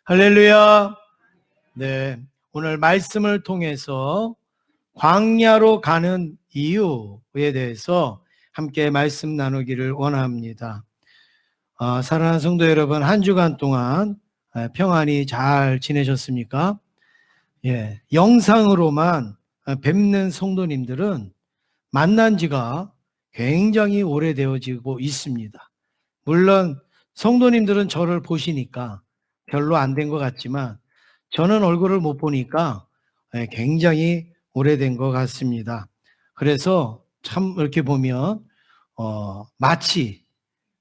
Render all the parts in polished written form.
할렐루야. 네, 오늘 말씀을 통해서 광야로 가는 이유에 대해서 함께 말씀 나누기를 원합니다. 사랑하는 성도 여러분, 한 주간 동안 평안히 잘 지내셨습니까? 예, 영상으로만 뵙는 성도님들은 만난 지가 굉장히 오래되어지고 있습니다. 물론 성도님들은 저를 보시니까 별로 안 된 것 같지만 저는 얼굴을 못 보니까 굉장히 오래된 것 같습니다. 그래서 참 이렇게 보면 마치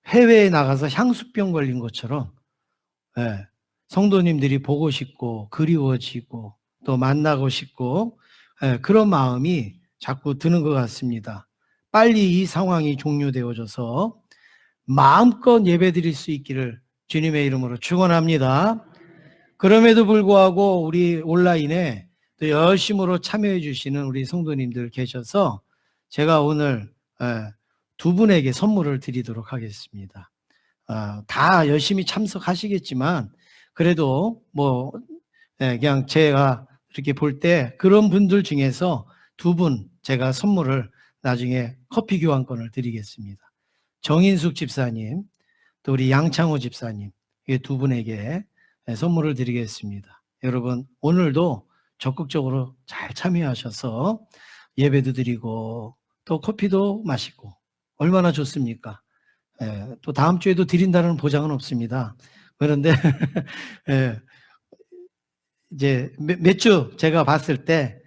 해외에 나가서 향수병 걸린 것처럼 성도님들이 보고 싶고 그리워지고 또 만나고 싶고 그런 마음이 자꾸 드는 것 같습니다. 빨리 이 상황이 종료되어져서 마음껏 예배드릴 수 있기를 주님의 이름으로 축원합니다. 그럼에도 불구하고 우리 온라인에 또 열심으로 참여해 주시는 우리 성도님들 계셔서 제가 오늘 두 분에게 선물을 드리도록 하겠습니다. 다 열심히 참석하시겠지만 그래도 그냥 제가 이렇게 볼 때 그런 분들 중에서 두 분 제가 선물을 나중에 커피 교환권을 드리겠습니다. 정인숙 집사님, 또 우리 양창호 집사님, 이 두 분에게 선물을 드리겠습니다. 여러분, 오늘도 적극적으로 잘 참여하셔서 예배도 드리고 또 커피도 마시고 얼마나 좋습니까? 또 다음 주에도 드린다는 보장은 없습니다. 그런데 이제 몇 주 제가 봤을 때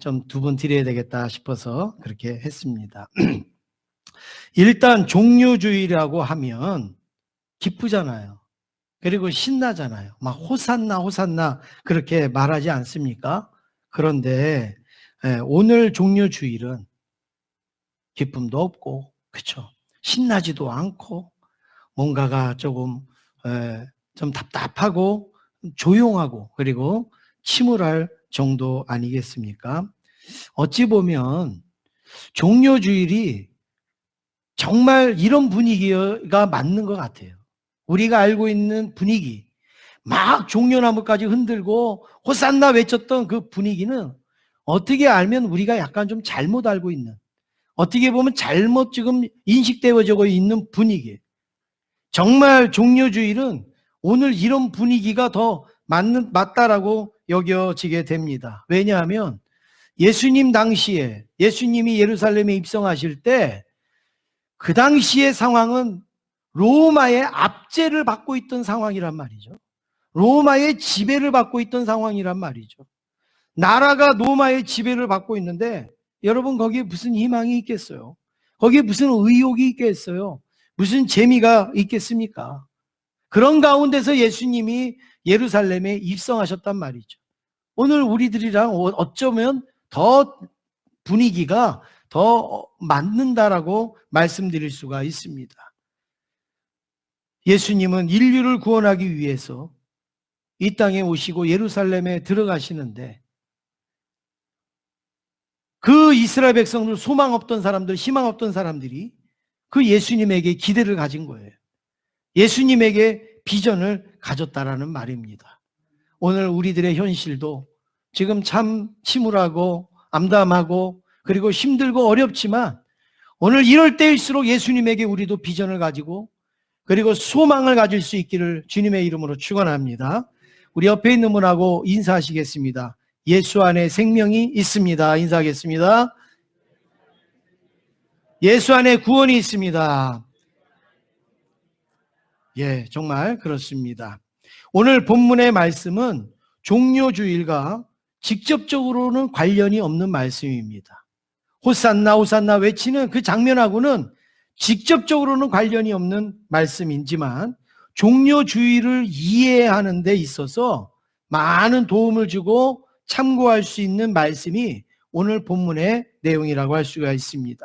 좀 두 분 드려야 되겠다 싶어서 그렇게 했습니다. 일단 종료주의라고 하면 기쁘잖아요. 그리고 신나잖아요. 막 호산나 호산나 그렇게 말하지 않습니까? 그런데 오늘 종료주일은 기쁨도 없고, 그렇죠? 신나지도 않고 뭔가가 조금 좀 답답하고 조용하고 그리고 침울할 정도 아니겠습니까? 어찌 보면 종료주일이 정말 이런 분위기가 맞는 것 같아요. 우리가 알고 있는 분위기, 막 종려나무까지 흔들고 호산나 외쳤던 그 분위기는 어떻게 알면 우리가 약간 좀 잘못 알고 있는, 어떻게 보면 잘못 지금 인식되어지고 있는 분위기. 정말 종료주일은 오늘 이런 분위기가 더 맞다라고 여겨지게 됩니다. 왜냐하면 예수님 당시에, 예수님이 예루살렘에 입성하실 때 그 당시의 상황은 로마의 압제를 받고 있던 상황이란 말이죠. 로마의 지배를 받고 있던 상황이란 말이죠. 나라가 로마의 지배를 받고 있는데 여러분 거기에 무슨 희망이 있겠어요? 거기에 무슨 의욕이 있겠어요? 무슨 재미가 있겠습니까? 그런 가운데서 예수님이 예루살렘에 입성하셨단 말이죠. 오늘 우리들이랑 어쩌면 더 분위기가 더 맞는다라고 말씀드릴 수가 있습니다. 예수님은 인류를 구원하기 위해서 이 땅에 오시고 예루살렘에 들어가시는데 그 이스라엘 백성들, 소망 없던 사람들, 희망 없던 사람들이 그 예수님에게 기대를 가진 거예요. 예수님에게 비전을 가졌다라는 말입니다. 오늘 우리들의 현실도 지금 참 침울하고 암담하고 그리고 힘들고 어렵지만 오늘 이럴 때일수록 예수님에게 우리도 비전을 가지고 그리고 소망을 가질 수 있기를 주님의 이름으로 축원합니다. 우리 옆에 있는 분하고 인사하시겠습니다. 예수 안에 생명이 있습니다. 인사하겠습니다. 예수 안에 구원이 있습니다. 예, 정말 그렇습니다. 오늘 본문의 말씀은 종료주일과 직접적으로는 관련이 없는 말씀입니다. 호산나 호산나 외치는 그 장면하고는 직접적으로는 관련이 없는 말씀이지만 종료주의를 이해하는 데 있어서 많은 도움을 주고 참고할 수 있는 말씀이 오늘 본문의 내용이라고 할 수가 있습니다.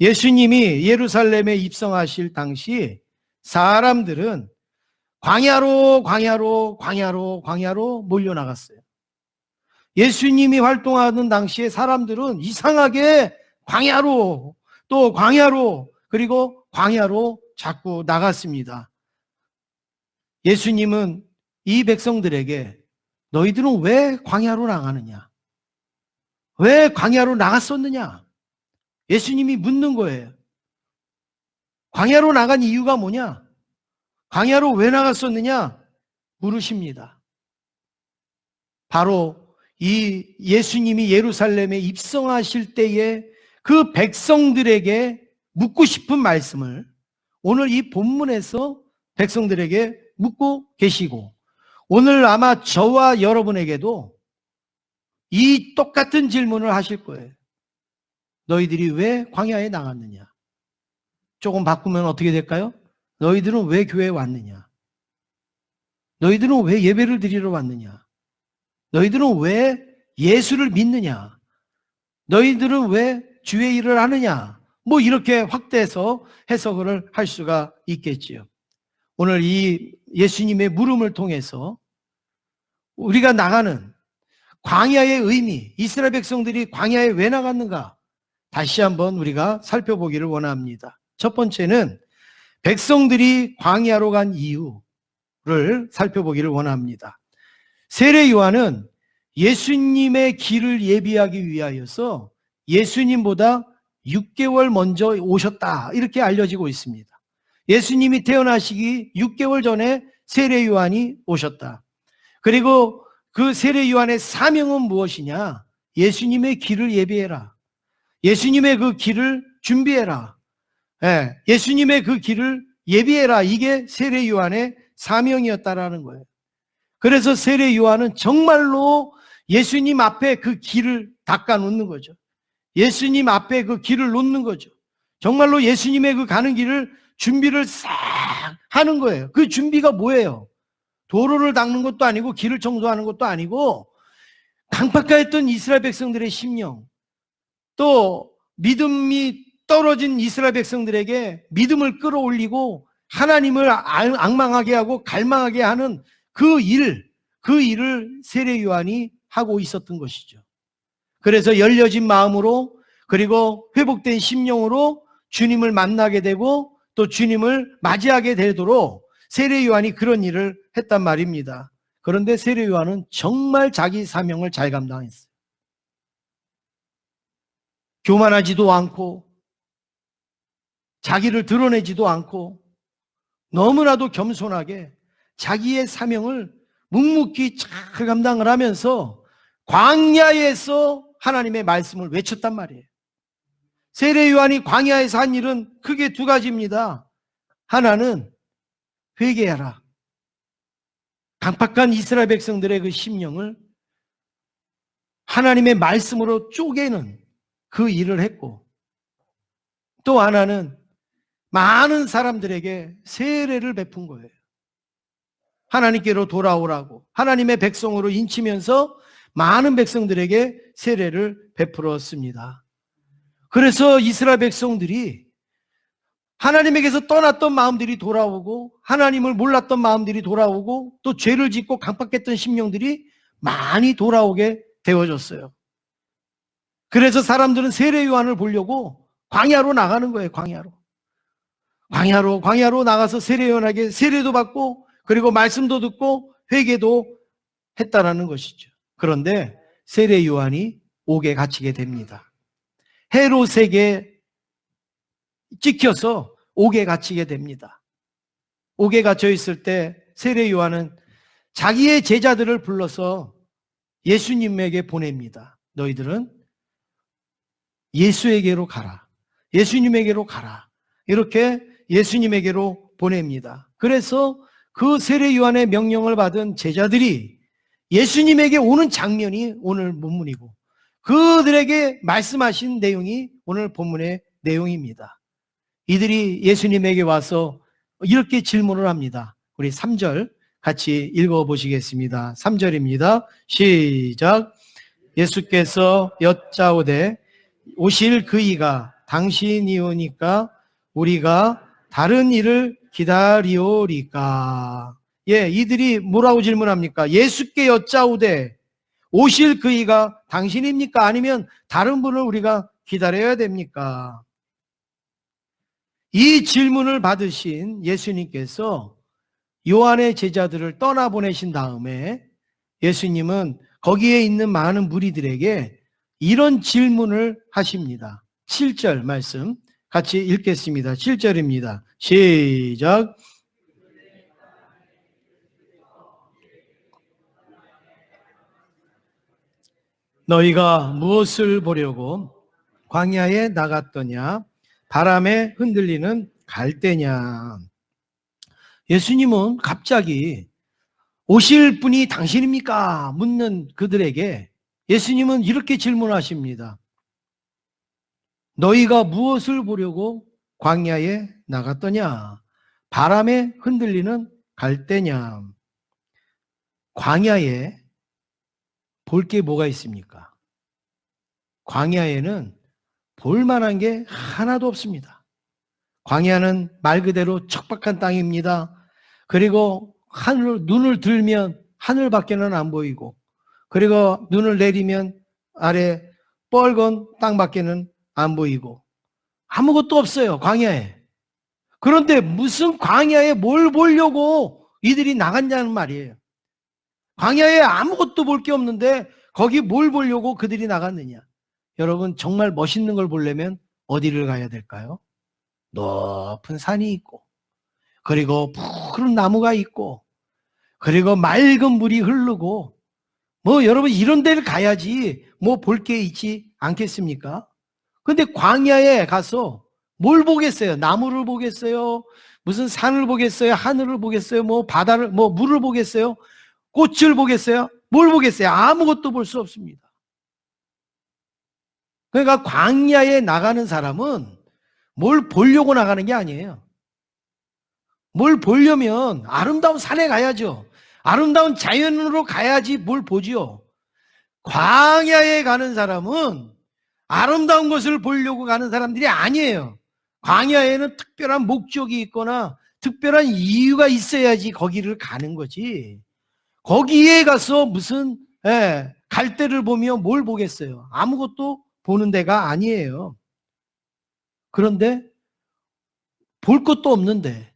예수님이 예루살렘에 입성하실 당시 사람들은 광야로 몰려나갔어요. 예수님이 활동하는 당시에 사람들은 이상하게 광야로 그리고 광야로 자꾸 나갔습니다. 예수님은 이 백성들에게 너희들은 왜 광야로 나가느냐? 왜 광야로 나갔었느냐? 예수님이 묻는 거예요. 광야로 나간 이유가 뭐냐? 광야로 왜 나갔었느냐? 물으십니다. 바로 이 예수님이 예루살렘에 입성하실 때에 그 백성들에게 묻고 싶은 말씀을 오늘 이 본문에서 백성들에게 묻고 계시고, 오늘 아마 저와 여러분에게도 이 똑같은 질문을 하실 거예요. 너희들이 왜 광야에 나갔느냐? 조금 바꾸면 어떻게 될까요? 너희들은 왜 교회에 왔느냐? 너희들은 왜 예배를 드리러 왔느냐? 너희들은 왜 예수를 믿느냐? 너희들은 왜 주의 일을 하느냐? 뭐 이렇게 확대해서 해석을 할 수가 있겠지요. 오늘 이 예수님의 물음을 통해서 우리가 나가는 광야의 의미, 이스라엘 백성들이 광야에 왜 나갔는가? 다시 한번 우리가 살펴보기를 원합니다. 첫 번째는 백성들이 광야로 간 이유를 살펴보기를 원합니다. 세례 요한은 예수님의 길을 예비하기 위하여서 예수님보다 6개월 먼저 오셨다, 이렇게 알려지고 있습니다. 예수님이 태어나시기 6개월 전에 세례 요한이 오셨다. 그리고 그 세례 요한의 사명은 무엇이냐? 예수님의 길을 예비해라. 예수님의 그 길을 준비해라. 예수님의 그 길을 예비해라. 이게 세례 요한의 사명이었다라는 거예요. 그래서 세례 요한은 정말로 예수님 앞에 그 길을 닦아 놓는 거죠. 예수님 앞에 그 길을 놓는 거죠. 정말로 예수님의 그 가는 길을 준비를 싹 하는 거예요. 그 준비가 뭐예요? 도로를 닦는 것도 아니고 길을 청소하는 것도 아니고, 강팍하였던 이스라엘 백성들의 심령, 또 믿음이 떨어진 이스라엘 백성들에게 믿음을 끌어올리고 하나님을 앙망하게 하고 갈망하게 하는 그 일을 세례 요한이 하고 있었던 것이죠. 그래서 열려진 마음으로, 그리고 회복된 심령으로 주님을 만나게 되고 또 주님을 맞이하게 되도록 세례 요한이 그런 일을 했단 말입니다. 그런데 세례 요한은 정말 자기 사명을 잘 감당했어요. 교만하지도 않고 자기를 드러내지도 않고 너무나도 겸손하게 자기의 사명을 묵묵히 잘 감당을 하면서 광야에서 하나님의 말씀을 외쳤단 말이에요. 세례 요한이 광야에서 한 일은 크게 두 가지입니다. 하나는 회개하라. 강팍한 이스라엘 백성들의 그 심령을 하나님의 말씀으로 쪼개는 그 일을 했고, 또 하나는 많은 사람들에게 세례를 베푼 거예요. 하나님께로 돌아오라고 하나님의 백성으로 인치면서 많은 백성들에게 세례를 베풀었습니다. 그래서 이스라엘 백성들이 하나님에게서 떠났던 마음들이 돌아오고, 하나님을 몰랐던 마음들이 돌아오고, 또 죄를 짓고 강팍했던 심령들이 많이 돌아오게 되어졌어요. 그래서 사람들은 세례 요한을 보려고 광야로 나가는 거예요. 광야로 나가서 세례 요한에게 세례도 받고, 그리고 말씀도 듣고 회개도 했다라는 것이죠. 그런데 세례 요한이 옥에 갇히게 됩니다. 헤롯에게 찍혀서 옥에 갇히게 됩니다. 옥에 갇혀 있을 때 세례 요한은 자기의 제자들을 불러서 예수님에게 보냅니다. 너희들은 예수에게로 가라. 예수님에게로 가라. 이렇게 예수님에게로 보냅니다. 그래서 그 세례 요한의 명령을 받은 제자들이 예수님에게 오는 장면이 오늘 본문이고, 그들에게 말씀하신 내용이 오늘 본문의 내용입니다. 이들이 예수님에게 와서 이렇게 질문을 합니다. 우리 3절 같이 읽어보시겠습니다. 3절입니다. 시작. 예수께서 여짜오되 오실 그이가 당신이오니까 우리가 다른 일을 기다리오리까. 이들이 뭐라고 질문합니까? 예수께 여짜오되 오실 그이가 당신입니까? 아니면 다른 분을 우리가 기다려야 됩니까? 이 질문을 받으신 예수님께서 요한의 제자들을 떠나보내신 다음에 예수님은 거기에 있는 많은 무리들에게 이런 질문을 하십니다. 7절 말씀 같이 읽겠습니다. 7절입니다. 시작. 너희가 무엇을 보려고 광야에 나갔더냐? 바람에 흔들리는 갈대냐? 예수님은 갑자기 오실 분이 당신입니까? 묻는 그들에게 예수님은 이렇게 질문하십니다. 너희가 무엇을 보려고 광야에 나갔더냐? 바람에 흔들리는 갈대냐? 광야에 볼 게 뭐가 있습니까? 광야에는 볼 만한 게 하나도 없습니다. 광야는 말 그대로 척박한 땅입니다. 그리고 눈을 들면 하늘밖에는 안 보이고, 그리고 눈을 내리면 아래 뻘건 땅밖에는 안 보이고, 아무것도 없어요, 광야에. 그런데 무슨 광야에 뭘 보려고 이들이 나갔냐는 말이에요. 광야에 아무것도 볼 게 없는데 거기 뭘 보려고 그들이 나갔느냐? 여러분, 정말 멋있는 걸 보려면 어디를 가야 될까요? 높은 산이 있고, 그리고 푸른 나무가 있고, 그리고 맑은 물이 흐르고, 여러분 이런 데를 가야지 볼 게 있지 않겠습니까? 근데 광야에 가서 뭘 보겠어요? 나무를 보겠어요? 무슨 산을 보겠어요? 하늘을 보겠어요? 바다를, 물을 보겠어요? 꽃을 보겠어요? 뭘 보겠어요? 아무것도 볼 수 없습니다. 그러니까 광야에 나가는 사람은 뭘 보려고 나가는 게 아니에요. 뭘 보려면 아름다운 산에 가야죠. 아름다운 자연으로 가야지 뭘 보지요. 광야에 가는 사람은 아름다운 것을 보려고 가는 사람들이 아니에요. 광야에는 특별한 목적이 있거나 특별한 이유가 있어야지 거기를 가는 거지. 거기에 가서 무슨 갈대를 보며 뭘 보겠어요? 아무것도 보는 데가 아니에요. 그런데 볼 것도 없는데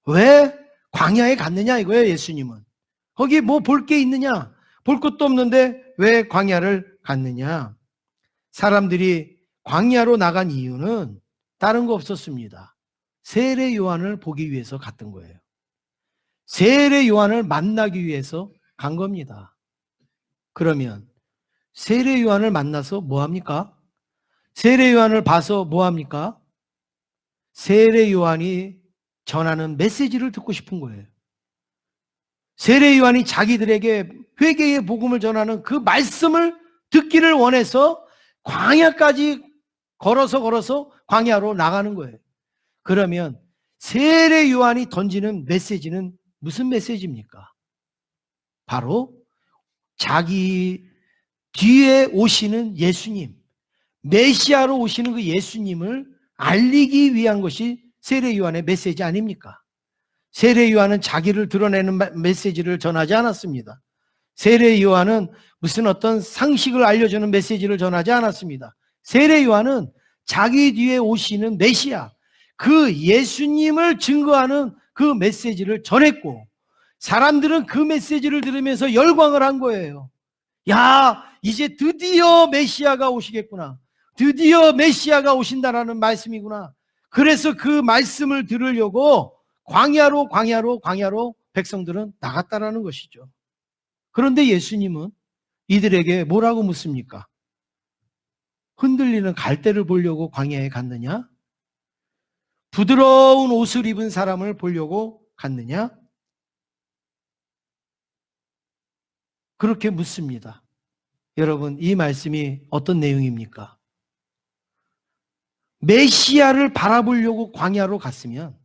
왜 광야에 갔느냐 이거예요, 예수님은. 거기 볼 게 있느냐? 볼 것도 없는데 왜 광야를 갔느냐? 사람들이 광야로 나간 이유는 다른 거 없었습니다. 세례 요한을 보기 위해서 갔던 거예요. 세례 요한을 만나기 위해서 간 겁니다. 그러면 세례 요한을 만나서 뭐 합니까? 세례 요한을 봐서 뭐 합니까? 세례 요한이 전하는 메시지를 듣고 싶은 거예요. 세례 요한이 자기들에게 회개의 복음을 전하는 그 말씀을 듣기를 원해서 광야까지 걸어서 광야로 나가는 거예요. 그러면 세례 요한이 던지는 메시지는 무슨 메시지입니까? 바로 자기 뒤에 오시는 예수님, 메시아로 오시는 그 예수님을 알리기 위한 것이 세례 요한의 메시지 아닙니까? 세례 요한은 자기를 드러내는 메시지를 전하지 않았습니다. 세례 요한은 무슨 어떤 상식을 알려주는 메시지를 전하지 않았습니다. 세례 요한은 자기 뒤에 오시는 메시아, 그 예수님을 증거하는 그 메시지를 전했고, 사람들은 그 메시지를 들으면서 열광을 한 거예요. 야, 이제 드디어 메시아가 오시겠구나. 드디어 메시아가 오신다라는 말씀이구나. 그래서 그 말씀을 들으려고 광야로 백성들은 나갔다라는 것이죠. 그런데 예수님은 이들에게 뭐라고 묻습니까? 흔들리는 갈대를 보려고 광야에 갔느냐? 부드러운 옷을 입은 사람을 보려고 갔느냐? 그렇게 묻습니다. 여러분, 이 말씀이 어떤 내용입니까? 메시아를 바라보려고 광야로 갔으면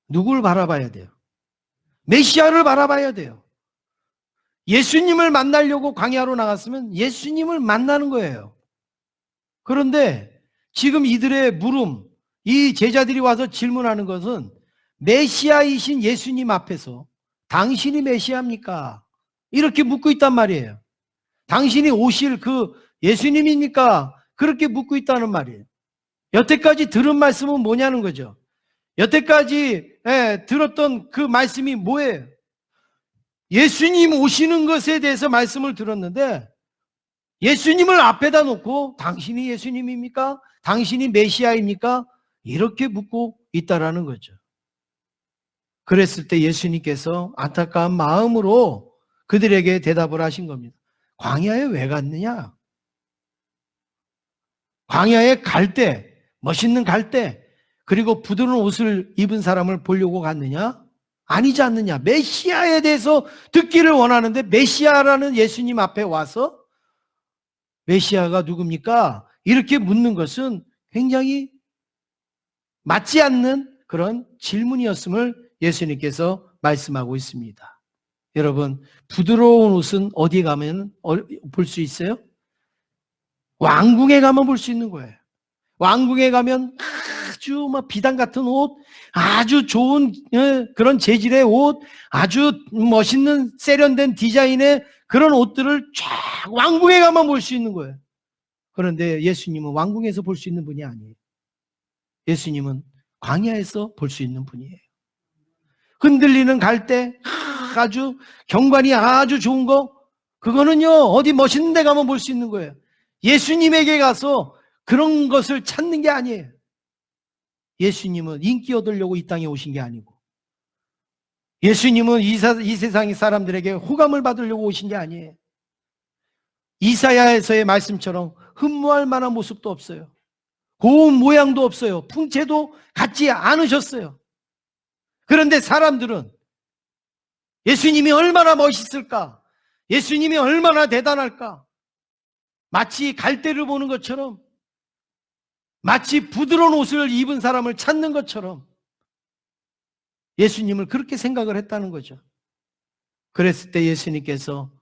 누굴 바라봐야 돼요? 메시아를 바라봐야 돼요. 예수님을 만나려고 광야로 나갔으면 예수님을 만나는 거예요. 그런데 지금 이들의 물음, 이 제자들이 와서 질문하는 것은 메시아이신 예수님 앞에서 당신이 메시아입니까? 이렇게 묻고 있단 말이에요. 당신이 오실 그 예수님입니까? 그렇게 묻고 있다는 말이에요. 여태까지 들은 말씀은 뭐냐는 거죠. 여태까지 들었던 그 말씀이 뭐예요? 예수님 오시는 것에 대해서 말씀을 들었는데 예수님을 앞에다 놓고 당신이 예수님입니까? 당신이 메시아입니까? 이렇게 묻고 있다라는 거죠. 그랬을 때 예수님께서 안타까운 마음으로 그들에게 대답을 하신 겁니다. 광야에 왜 갔느냐? 광야에 갈 때, 멋있는 갈 때, 그리고 부드러운 옷을 입은 사람을 보려고 갔느냐? 아니지 않느냐? 메시아에 대해서 듣기를 원하는데 메시아라는 예수님 앞에 와서 메시아가 누굽니까? 이렇게 묻는 것은 굉장히 맞지 않는 그런 질문이었음을 예수님께서 말씀하고 있습니다. 여러분, 부드러운 옷은 어디에 가면 볼 수 있어요? 왕궁에 가면 볼 수 있는 거예요. 왕궁에 가면 아주 비단 같은 옷, 아주 좋은 그런 재질의 옷, 아주 멋있는 세련된 디자인의 그런 옷들을 쫙 왕궁에 가면 볼 수 있는 거예요. 그런데 예수님은 왕궁에서 볼 수 있는 분이 아니에요. 예수님은 광야에서 볼 수 있는 분이에요. 흔들리는 갈대, 아주 경관이 아주 좋은 거, 그거는요 어디 멋있는 데 가면 볼 수 있는 거예요. 예수님에게 가서 그런 것을 찾는 게 아니에요. 예수님은 인기 얻으려고 이 땅에 오신 게 아니고, 예수님은 이 세상의 사람들에게 호감을 받으려고 오신 게 아니에요. 이사야에서의 말씀처럼 흠모할 만한 모습도 없어요. 고운 모양도 없어요. 풍채도 갖지 않으셨어요. 그런데 사람들은 예수님이 얼마나 멋있을까? 예수님이 얼마나 대단할까? 마치 갈대를 보는 것처럼, 마치 부드러운 옷을 입은 사람을 찾는 것처럼 예수님을 그렇게 생각을 했다는 거죠. 그랬을 때 예수님께서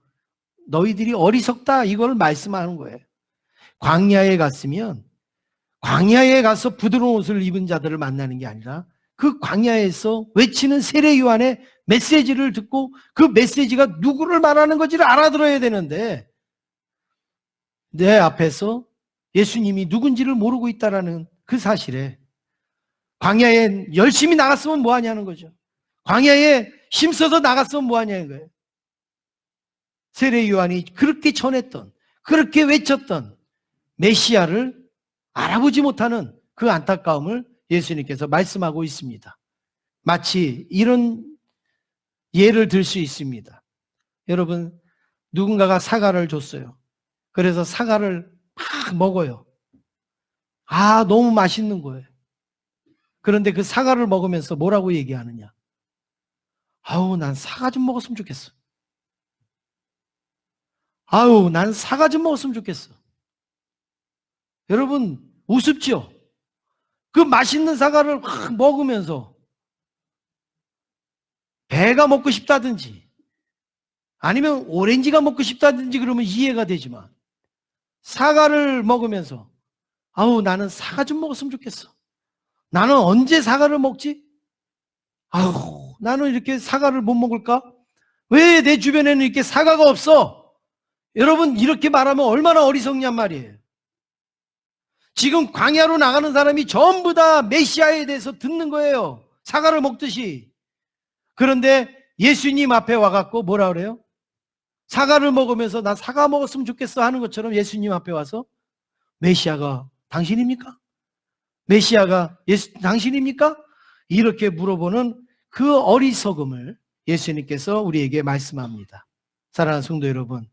너희들이 어리석다 이걸 말씀하는 거예요. 광야에 갔으면 광야에 가서 부드러운 옷을 입은 자들을 만나는 게 아니라 그 광야에서 외치는 세례 요한의 메시지를 듣고 그 메시지가 누구를 말하는 건지를 알아들어야 되는데 내 앞에서 예수님이 누군지를 모르고 있다는 그 사실에 광야에 열심히 나갔으면 뭐하냐는 거죠. 광야에 힘써서 나갔으면 뭐하냐는 거예요. 세례 요한이 그렇게 전했던, 그렇게 외쳤던 메시아를 알아보지 못하는 그 안타까움을 예수님께서 말씀하고 있습니다. 마치 이런 예를 들 수 있습니다. 여러분, 누군가가 사과를 줬어요. 그래서 사과를 막 먹어요. 너무 맛있는 거예요. 그런데 그 사과를 먹으면서 뭐라고 얘기하느냐? 난 사과 좀 먹었으면 좋겠어. 난 사과 좀 먹었으면 좋겠어. 여러분, 우습죠? 그 맛있는 사과를 확 먹으면서 배가 먹고 싶다든지 아니면 오렌지가 먹고 싶다든지 그러면 이해가 되지만 사과를 먹으면서 나는 사과 좀 먹었으면 좋겠어. 나는 언제 사과를 먹지? 나는 이렇게 사과를 못 먹을까? 왜 내 주변에는 이렇게 사과가 없어? 여러분, 이렇게 말하면 얼마나 어리석냔 말이에요. 지금 광야로 나가는 사람이 전부 다 메시아에 대해서 듣는 거예요. 사과를 먹듯이. 그런데 예수님 앞에 와갖고 뭐라 그래요? 사과를 먹으면서 나 사과 먹었으면 좋겠어 하는 것처럼 예수님 앞에 와서 메시아가 당신입니까? 메시아가 당신입니까? 이렇게 물어보는 그 어리석음을 예수님께서 우리에게 말씀합니다. 사랑하는 성도 여러분,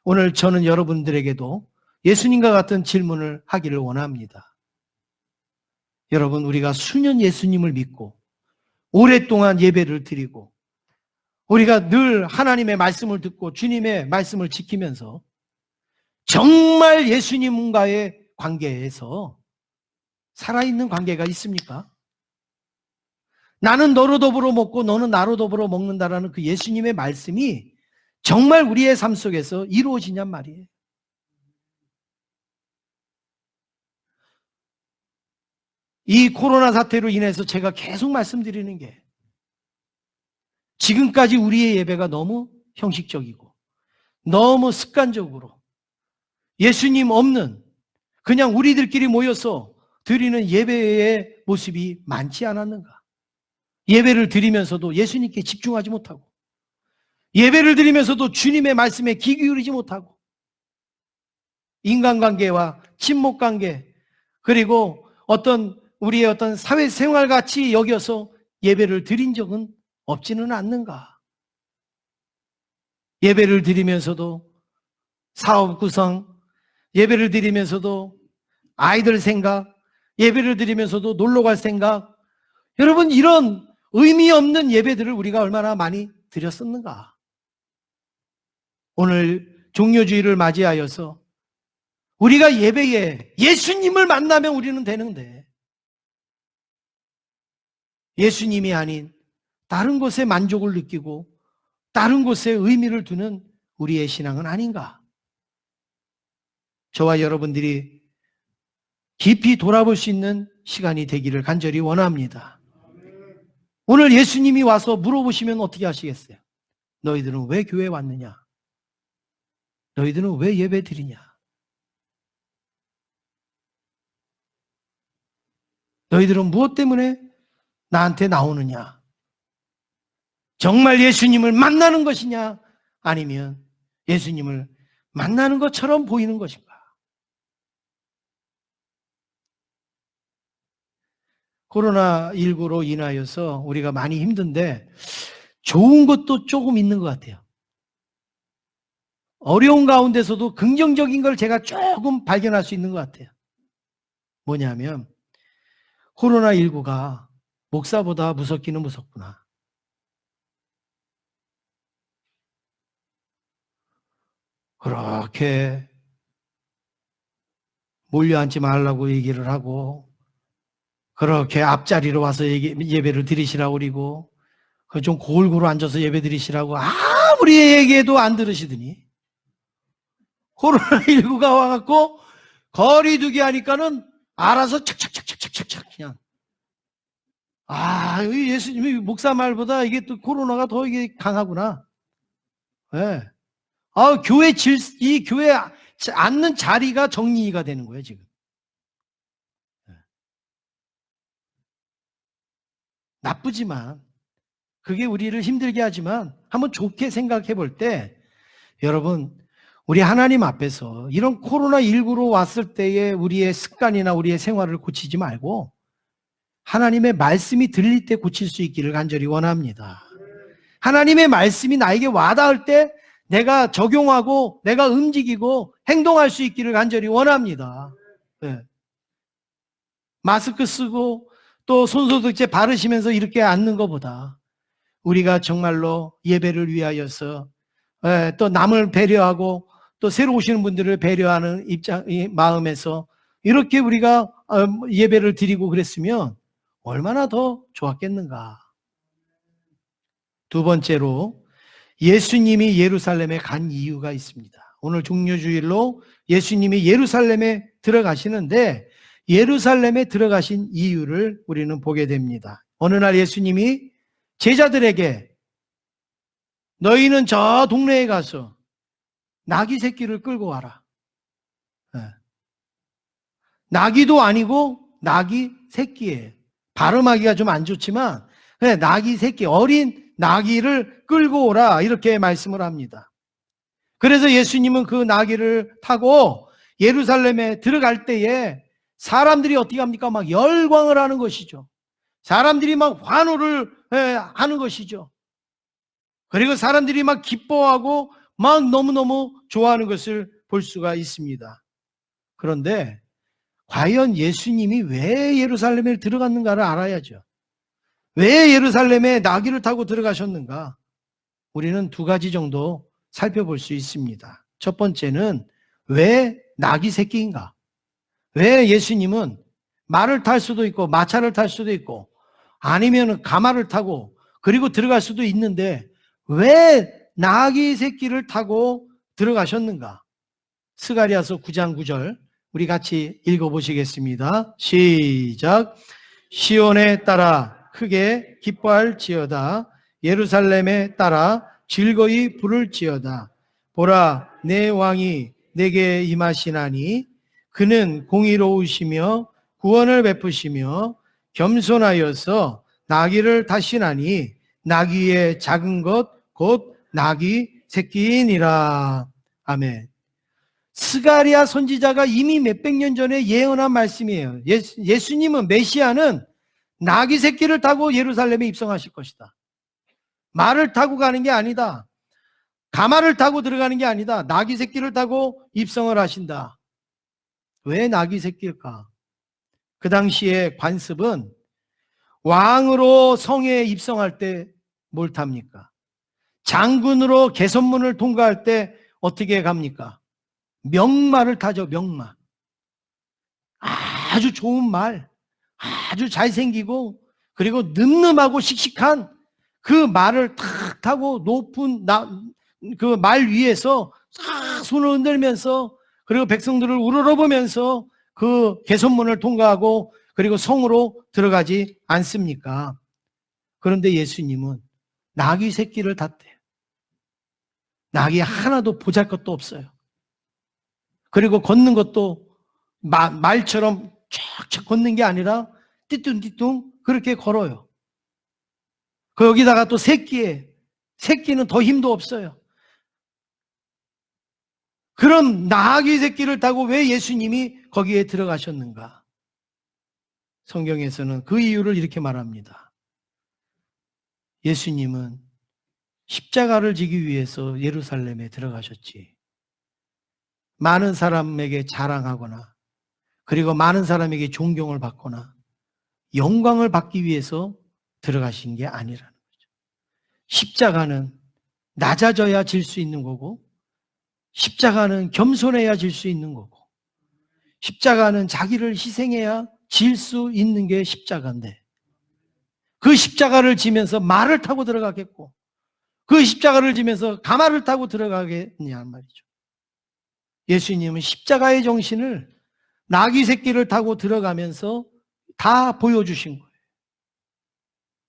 오늘 저는 여러분들에게도 예수님과 같은 질문을 하기를 원합니다. 여러분, 우리가 수년 예수님을 믿고 오랫동안 예배를 드리고 우리가 늘 하나님의 말씀을 듣고 주님의 말씀을 지키면서 정말 예수님과의 관계에서 살아있는 관계가 있습니까? 나는 너로 더불어 먹고 너는 나로 더불어 먹는다라는 그 예수님의 말씀이 정말 우리의 삶 속에서 이루어지냔 말이에요. 이 코로나 사태로 인해서 제가 계속 말씀드리는 게 지금까지 우리의 예배가 너무 형식적이고 너무 습관적으로 예수님 없는 그냥 우리들끼리 모여서 드리는 예배의 모습이 많지 않았는가? 예배를 드리면서도 예수님께 집중하지 못하고, 예배를 드리면서도 주님의 말씀에 귀 기울이지 못하고, 인간관계와 친목관계, 그리고 우리의 어떤 사회생활 같이 여겨서 예배를 드린 적은 없지는 않는가? 예배를 드리면서도 사업 구성, 예배를 드리면서도 아이들 생각, 예배를 드리면서도 놀러 갈 생각, 여러분, 이런 의미 없는 예배들을 우리가 얼마나 많이 드렸었는가? 오늘 종료주의를 맞이하여서 우리가 예배에 예수님을 만나면 우리는 되는데, 예수님이 아닌 다른 곳에 만족을 느끼고 다른 곳에 의미를 두는 우리의 신앙은 아닌가? 저와 여러분들이 깊이 돌아볼 수 있는 시간이 되기를 간절히 원합니다. 오늘 예수님이 와서 물어보시면 어떻게 하시겠어요? 너희들은 왜 교회에 왔느냐? 너희들은 왜 예배 드리냐? 너희들은 무엇 때문에 나한테 나오느냐? 정말 예수님을 만나는 것이냐? 아니면 예수님을 만나는 것처럼 보이는 것인가? 코로나19로 인하여서 우리가 많이 힘든데 좋은 것도 조금 있는 것 같아요. 어려운 가운데서도 긍정적인 걸 제가 조금 발견할 수 있는 것 같아요. 뭐냐면 코로나19가 목사보다 무섭기는 무섭구나. 그렇게 몰려앉지 말라고 얘기를 하고, 그렇게 앞자리로 와서 예배를 드리시라고 그러고, 좀 골고루 앉아서 예배 드리시라고 아무리 얘기해도 안 들으시더니 코로나19가 와갖고 거리 두기 하니까는 알아서 착착착착착착 그냥. 예수님이 목사 말보다 이게 또 코로나가 더 이게 강하구나. 네. 이 교회 앉는 자리가 정리가 되는 거예요, 지금. 나쁘지만, 그게 우리를 힘들게 하지만, 한번 좋게 생각해 볼 때, 여러분, 우리 하나님 앞에서 이런 코로나19로 왔을 때의 우리의 습관이나 우리의 생활을 고치지 말고, 하나님의 말씀이 들릴 때 고칠 수 있기를 간절히 원합니다. 하나님의 말씀이 나에게 와닿을 때 내가 적용하고 내가 움직이고 행동할 수 있기를 간절히 원합니다. 네. 마스크 쓰고 또 손소독제 바르시면서 이렇게 앉는 것보다 우리가 정말로 예배를 위하여서 또 남을 배려하고 또 새로 오시는 분들을 배려하는 마음에서 이렇게 우리가 예배를 드리고 그랬으면 얼마나 더 좋았겠는가. 두 번째로 예수님이 예루살렘에 간 이유가 있습니다. 오늘 종료주일로 예수님이 예루살렘에 들어가시는데 예루살렘에 들어가신 이유를 우리는 보게 됩니다. 어느 날 예수님이 제자들에게 너희는 저 동네에 가서 나귀 새끼를 끌고 와라. 나귀도 아니고 나귀 새끼예요. 발음하기가 좀 안 좋지만 나귀 새끼, 어린 나귀를 끌고 오라 이렇게 말씀을 합니다. 그래서 예수님은 그 나귀를 타고 예루살렘에 들어갈 때에 사람들이 어떻게 합니까? 막 열광을 하는 것이죠. 사람들이 막 환호를 하는 것이죠. 그리고 사람들이 막 기뻐하고 막 너무너무 좋아하는 것을 볼 수가 있습니다. 그런데 과연 예수님이 왜 예루살렘에 들어갔는가를 알아야죠. 왜 예루살렘에 나귀를 타고 들어가셨는가? 우리는 두 가지 정도 살펴볼 수 있습니다. 첫 번째는 왜 나귀 새끼인가? 왜 예수님은 말을 탈 수도 있고 마차를 탈 수도 있고 아니면 가마를 타고 그리고 들어갈 수도 있는데 왜 나귀 새끼를 타고 들어가셨는가? 스가랴서 9장 9절 우리 같이 읽어보시겠습니다. 시작. 시온에 따라 크게 기뻐할지어다. 예루살렘에 따라 즐거이 부를지어다. 보라, 내 왕이 내게 임하시나니 그는 공의로우시며 구원을 베푸시며 겸손하여서 나귀를 타시나니 나귀의 작은 것 곧 나귀 새끼니라. 아멘. 스가랴 선지자가 이미 몇백 년 전에 예언한 말씀이에요. 예수님은, 메시아는 나귀 새끼를 타고 예루살렘에 입성하실 것이다. 말을 타고 가는 게 아니다. 가마를 타고 들어가는 게 아니다. 나귀 새끼를 타고 입성을 하신다. 왜 나귀 새끼일까? 그 당시에 관습은 왕으로 성에 입성할 때 뭘 탑니까? 장군으로 개선문을 통과할 때 어떻게 갑니까? 명마를 타죠. 명마. 아주 좋은 말, 아주 잘생기고 그리고 늠름하고 씩씩한 그 말을 탁 타고 높은 그 말 위에서 싹 손을 흔들면서 그리고 백성들을 우러러보면서 그 개선문을 통과하고 그리고 성으로 들어가지 않습니까? 그런데 예수님은 나귀 새끼를 탔대요. 나귀 하나도 보잘것도 없어요. 그리고 걷는 것도 말처럼 쫙쫙 걷는 게 아니라 띠뚱띠뚱 그렇게 걸어요. 여기다가 또 새끼는 더 힘도 없어요. 그런 나귀 새끼를 타고 왜 예수님이 거기에 들어가셨는가? 성경에서는 그 이유를 이렇게 말합니다. 예수님은 십자가를 지기 위해서 예루살렘에 들어가셨지. 많은 사람에게 자랑하거나 그리고 많은 사람에게 존경을 받거나 영광을 받기 위해서 들어가신 게 아니라는 거죠. 십자가는 낮아져야 질 수 있는 거고, 십자가는 겸손해야 질 수 있는 거고, 십자가는 자기를 희생해야 질 수 있는 게 십자가인데, 그 십자가를 지면서 말을 타고 들어가겠고, 그 십자가를 지면서 가마를 타고 들어가겠냐는 말이죠. 예수님은 십자가의 정신을 나귀 새끼를 타고 들어가면서 다 보여주신 거예요.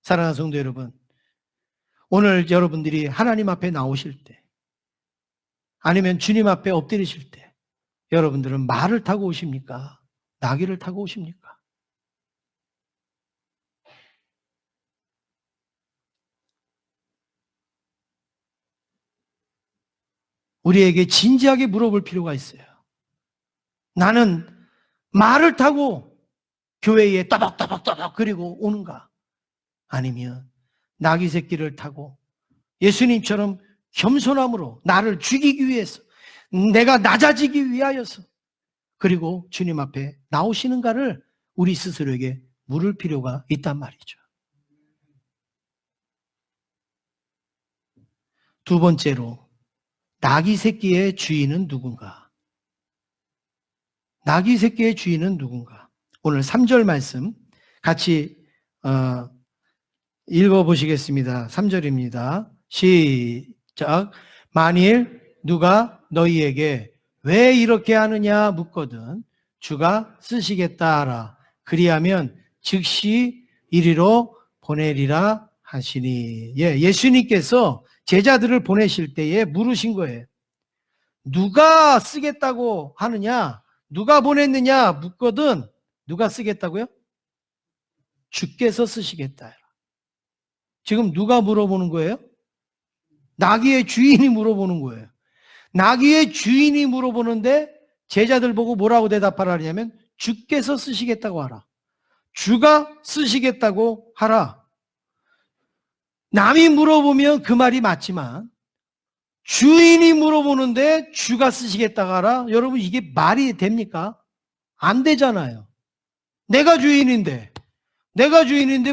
사랑하는 성도 여러분, 오늘 여러분들이 하나님 앞에 나오실 때 아니면 주님 앞에 엎드리실 때 여러분들은 말을 타고 오십니까? 나귀를 타고 오십니까? 우리에게 진지하게 물어볼 필요가 있어요. 나는 말을 타고 교회에 떠벅떠벅떠벅 그리고 오는가? 아니면 나귀 새끼를 타고 예수님처럼 겸손함으로 나를 죽이기 위해서, 내가 낮아지기 위하여서 그리고 주님 앞에 나오시는가를 우리 스스로에게 물을 필요가 있단 말이죠. 두 번째로, 나귀 새끼의 주인은 누군가? 나귀 새끼의 주인은 누군가? 오늘 3절 말씀 같이 읽어보시겠습니다. 3절입니다. 시작. 만일 누가 너희에게 왜 이렇게 하느냐 묻거든 주가 쓰시겠다 하라. 그리하면 즉시 이리로 보내리라 하시니. 예수님께서 제자들을 보내실 때에 물으신 거예요. 누가 쓰겠다고 하느냐? 누가 보냈느냐 묻거든 누가 쓰겠다고요? 주께서 쓰시겠다. 지금 누가 물어보는 거예요? 나귀의 주인이 물어보는 거예요. 나귀의 주인이 물어보는데 제자들 보고 뭐라고 대답하라냐면 주께서 쓰시겠다고 하라. 주가 쓰시겠다고 하라. 남이 물어보면 그 말이 맞지만 주인이 물어보는데 주가 쓰시겠다고 하라? 여러분 이게 말이 됩니까? 안 되잖아요. 내가 주인인데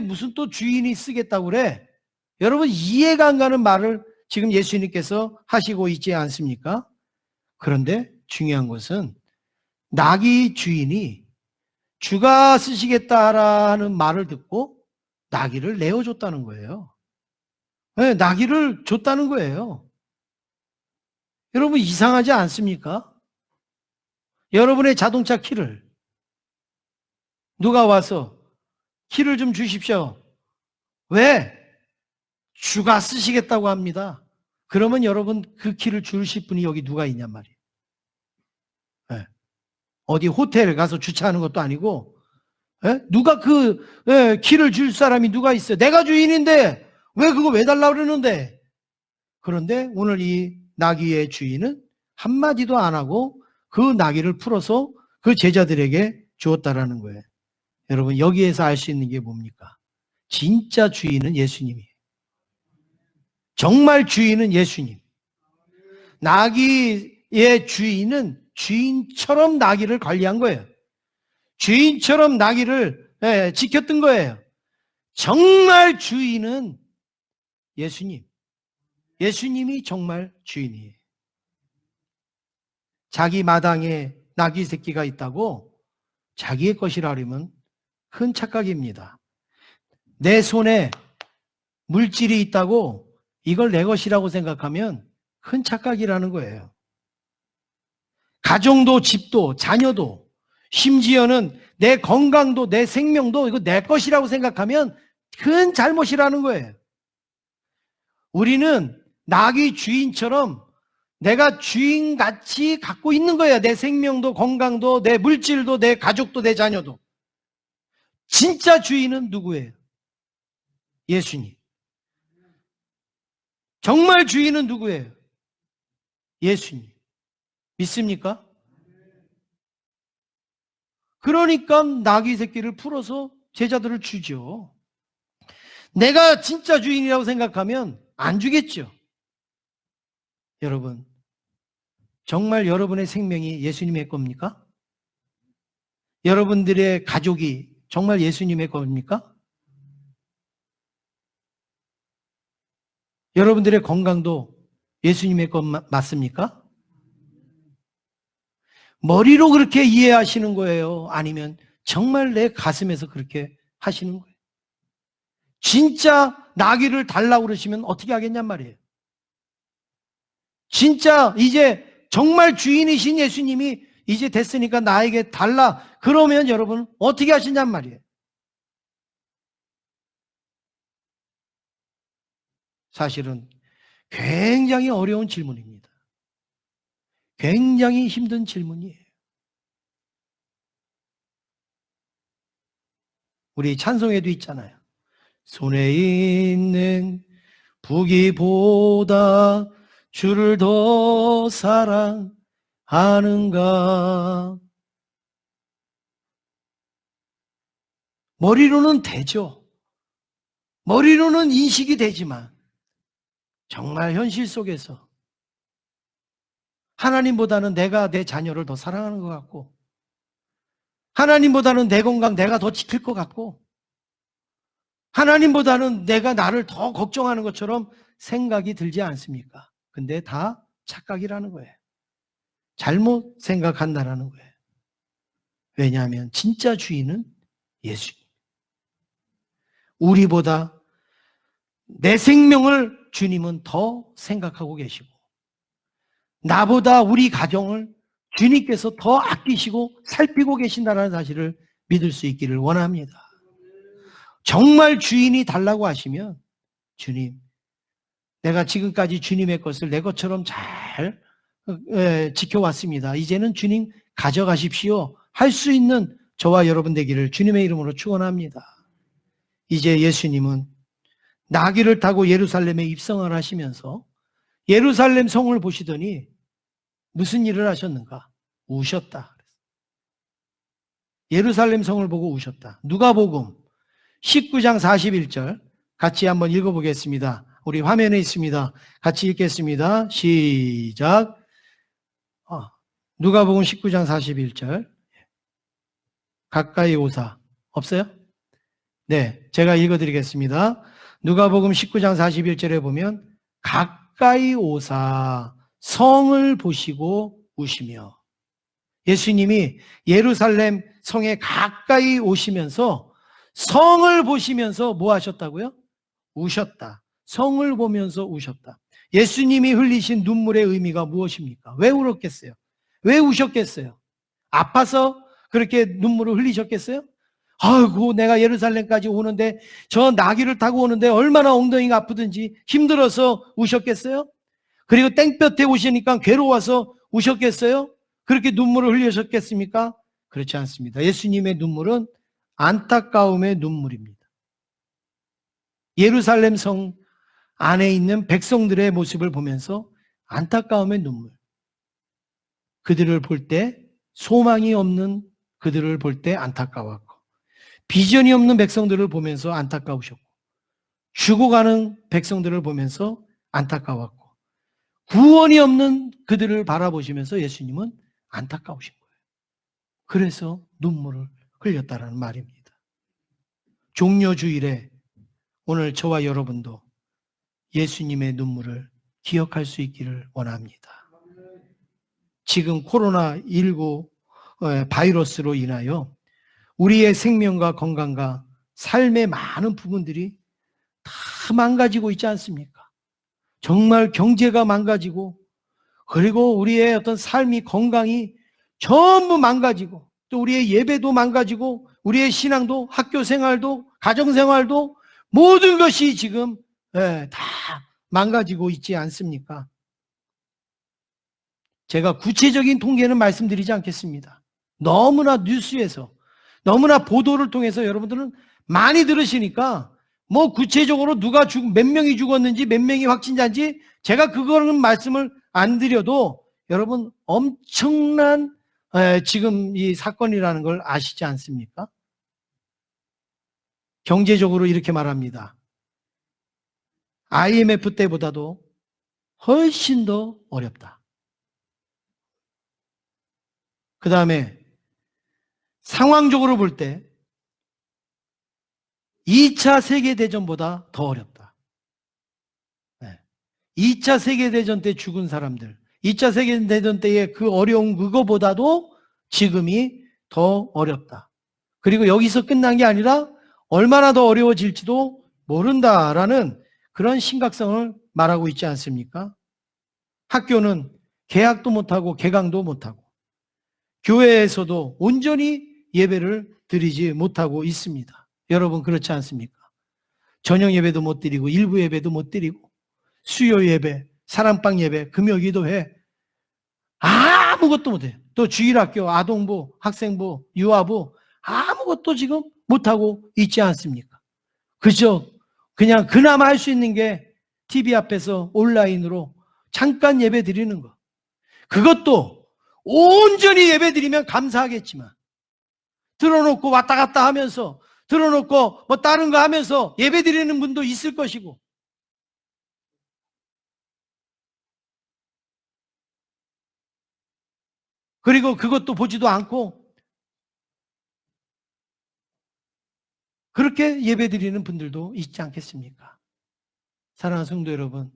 무슨 또 주인이 쓰겠다고 그래? 여러분 이해가 안 가는 말을 지금 예수님께서 하시고 있지 않습니까? 그런데 중요한 것은 나귀 주인이 주가 쓰시겠다라는 말을 듣고 나귀를 내어줬다는 거예요. 네, 나귀를 줬다는 거예요. 여러분 이상하지 않습니까? 여러분의 자동차 키를 누가 와서 키를 좀 주십시오. 왜? 주가 쓰시겠다고 합니다. 그러면 여러분 그 키를 주실 분이 여기 누가 있냔 말이에요. 네. 어디 호텔 가서 주차하는 것도 아니고 누가 길을 줄 사람이 누가 있어요? 내가 주인인데 왜 그거 왜 달라고 그러는데? 그런데 오늘 이 나귀의 주인은 한마디도 안 하고 그 나귀를 풀어서 그 제자들에게 주었다라는 거예요. 여러분, 여기에서 알 수 있는 게 뭡니까? 진짜 주인은 예수님이에요. 정말 주인은 예수님. 나귀의 주인은 주인처럼 나귀를 관리한 거예요. 주인처럼 나귀를 지켰던 거예요. 정말 주인은 예수님. 예수님이 정말 주인이에요. 자기 마당에 나귀 새끼가 있다고 자기의 것이라 하려면 큰 착각입니다. 내 손에 물질이 있다고 이걸 내 것이라고 생각하면 큰 착각이라는 거예요. 가정도 집도 자녀도 심지어는 내 건강도 내 생명도 이거 내 것이라고 생각하면 큰 잘못이라는 거예요. 우리는 나귀 주인처럼 내가 주인같이 갖고 있는 거야. 내 생명도 건강도 내 물질도 내 가족도 내 자녀도. 진짜 주인은 누구예요? 예수님. 정말 주인은 누구예요? 예수님. 믿습니까? 그러니까 나귀 새끼를 풀어서 제자들을 주죠. 내가 진짜 주인이라고 생각하면 안 주겠죠. 여러분, 정말 여러분의 생명이 예수님의 겁니까? 여러분들의 가족이 정말 예수님의 겁니까? 여러분들의 건강도 예수님의 것 맞습니까? 머리로 그렇게 이해하시는 거예요? 아니면 정말 내 가슴에서 그렇게 하시는 거예요? 진짜 나귀를 달라고 그러시면 어떻게 하겠냔 말이에요. 진짜 이제 정말 주인이신 예수님이 이제 됐으니까 나에게 달라 그러면 여러분 어떻게 하시냔 말이에요. 사실은 굉장히 어려운 질문입니다. 굉장히 힘든 질문이에요. 우리 찬송에도 있잖아요. 손에 있는 부귀보다 주를 더 사랑하는가. 머리로는 되죠. 머리로는 인식이 되지만 정말 현실 속에서 하나님보다는 내가 내 자녀를 더 사랑하는 것 같고, 하나님보다는 내 건강 내가 더 지킬 것 같고, 하나님보다는 내가 나를 더 걱정하는 것처럼 생각이 들지 않습니까? 근데 다 착각이라는 거예요. 잘못 생각한다라는 거예요. 왜냐하면 진짜 주인은 예수님. 우리보다 내 생명을 주님은 더 생각하고 계시고, 나보다 우리 가정을 주님께서 더 아끼시고 살피고 계신다는 사실을 믿을 수 있기를 원합니다. 정말 주인이 달라고 하시면, 주님, 내가 지금까지 주님의 것을 내 것처럼 잘 지켜왔습니다. 이제는 주님 가져가십시오. 할 수 있는 저와 여러분 되기를 주님의 이름으로 축원합니다. 이제 예수님은 나귀를 타고 예루살렘에 입성을 하시면서 예루살렘 성을 보시더니 무슨 일을 하셨는가? 우셨다. 예루살렘 성을 보고 우셨다. 누가복음 19장 41절 같이 한번 읽어보겠습니다. 우리 화면에 있습니다. 같이 읽겠습니다. 시작. 누가복음 19장 41절. 가까이 오사. 없어요? 네, 제가 읽어드리겠습니다. 누가복음 19장 41절에 보면 가까이 오사 성을 보시고 우시며, 예수님이 예루살렘 성에 가까이 오시면서 성을 보시면서 뭐 하셨다고요? 우셨다. 성을 보면서 우셨다. 예수님이 흘리신 눈물의 의미가 무엇입니까? 왜 울었겠어요? 왜 우셨겠어요? 아파서 그렇게 눈물을 흘리셨겠어요? 아이고, 내가 예루살렘까지 오는데 저 나귀를 타고 오는데 얼마나 엉덩이가 아프든지 힘들어서 우셨겠어요? 그리고 땡볕에 오시니까 괴로워서 우셨겠어요? 그렇게 눈물을 흘리셨겠습니까? 그렇지 않습니다. 예수님의 눈물은 안타까움의 눈물입니다. 예루살렘 성 안에 있는 백성들의 모습을 보면서 안타까움의 눈물. 그들을 볼 때 소망이 없는 그들을 볼 때 안타까웠고, 비전이 없는 백성들을 보면서 안타까우셨고, 죽어가는 백성들을 보면서 안타까웠고, 구원이 없는 그들을 바라보시면서 예수님은 안타까우신 거예요. 그래서 눈물을 흘렸다는 말입니다. 종려주일에 오늘 저와 여러분도 예수님의 눈물을 기억할 수 있기를 원합니다. 지금 코로나19 바이러스로 인하여 우리의 생명과 건강과 삶의 많은 부분들이 다 망가지고 있지 않습니까? 정말 경제가 망가지고, 그리고 우리의 어떤 삶이, 건강이 전부 망가지고, 또 우리의 예배도 망가지고, 우리의 신앙도, 학교 생활도, 가정 생활도, 모든 것이 지금 다 망가지고 있지 않습니까? 제가 구체적인 통계는 말씀드리지 않겠습니다. 너무나 뉴스에서, 너무나 보도를 통해서 여러분들은 많이 들으시니까 뭐 구체적으로 누가 몇 명이 죽었는지, 몇 명이 확진자인지 제가 그거는 말씀을 안 드려도 여러분 엄청난 지금 이 사건이라는 걸 아시지 않습니까? 경제적으로 이렇게 말합니다. IMF 때보다도 훨씬 더 어렵다. 그 다음에 상황적으로 볼 때 2차 세계대전보다 더 어렵다. 2차 세계대전 때 죽은 사람들, 2차 세계대전 때의 그 어려운 그거보다도 지금이 더 어렵다. 그리고 여기서 끝난 게 아니라 얼마나 더 어려워질지도 모른다라는 그런 심각성을 말하고 있지 않습니까? 학교는 개학도 못하고 개강도 못하고, 교회에서도 온전히 예배를 드리지 못하고 있습니다. 여러분 그렇지 않습니까? 저녁 예배도 못 드리고, 일부 예배도 못 드리고, 수요 예배, 사랑방 예배, 금요기도회 아무것도 못해요. 또 주일학교, 아동부, 학생부, 유아부 아무것도 지금 못하고 있지 않습니까? 그저 그냥 그나마 할 수 있는 게 TV 앞에서 온라인으로 잠깐 예배 드리는 거. 그것도 온전히 예배 드리면 감사하겠지만, 들어놓고 왔다 갔다 하면서, 들어놓고 뭐 다른 거 하면서 예배 드리는 분도 있을 것이고, 그리고 그것도 보지도 않고 그렇게 예배 드리는 분들도 있지 않겠습니까? 사랑하는 성도 여러분,